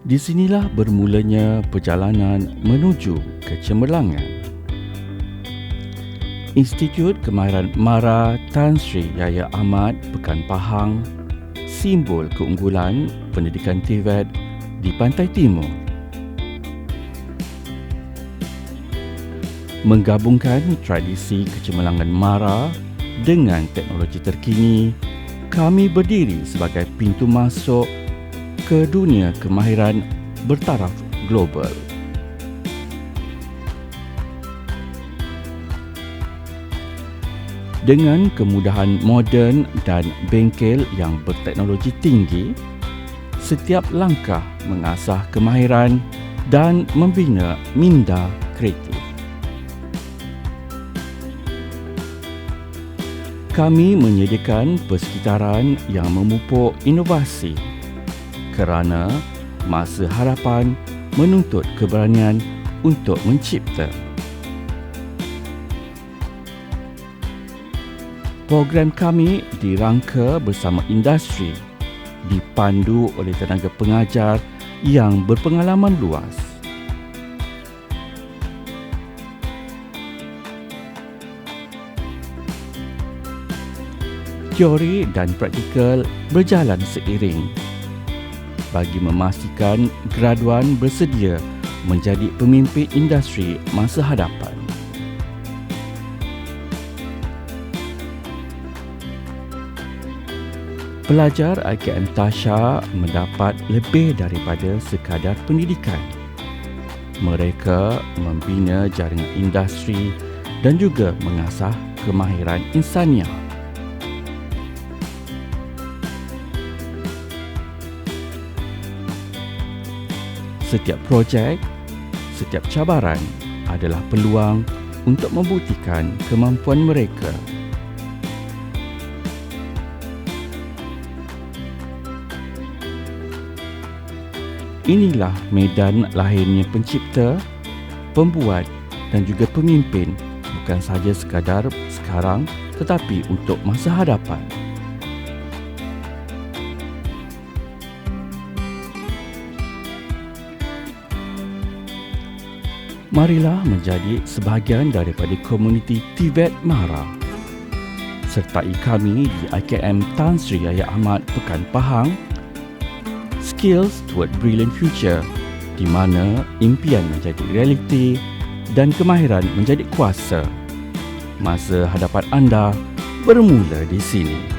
Di sinilah bermulanya perjalanan menuju kecemerlangan. Institut Kemahiran MARA Tan Sri Yahya Ahmad Pekan Pahang, simbol keunggulan pendidikan TVET di Pantai Timur. Menggabungkan tradisi kecemerlangan MARA dengan teknologi terkini, kami berdiri sebagai pintu masuk ke dunia kemahiran bertaraf global. Dengan kemudahan moden dan bengkel yang berteknologi tinggi, setiap langkah mengasah kemahiran dan membina minda kreatif. Kami menyediakan persekitaran yang memupuk inovasi kerana masa harapan menuntut keberanian untuk mencipta. Program kami dirangka bersama industri, dipandu oleh tenaga pengajar yang berpengalaman luas. Teori dan praktikal berjalan seiring bagi memastikan graduan bersedia menjadi pemimpin industri masa hadapan. Pelajar IKM Tasha mendapat lebih daripada sekadar pendidikan. Mereka membina jaringan industri dan juga mengasah kemahiran insaniah. Setiap projek, setiap cabaran adalah peluang untuk membuktikan kemampuan mereka. Inilah medan lahirnya pencipta, pembuat dan juga pemimpin, bukan sahaja sekadar sekarang tetapi untuk masa hadapan. Marilah menjadi sebahagian daripada komuniti TVET MARA. Sertai kami di IKM Tan Sri Yahya Ahmad Pekan Pahang, Skills Toward Brilliant Future, di mana impian menjadi realiti dan kemahiran menjadi kuasa. Masa hadapan anda bermula di sini.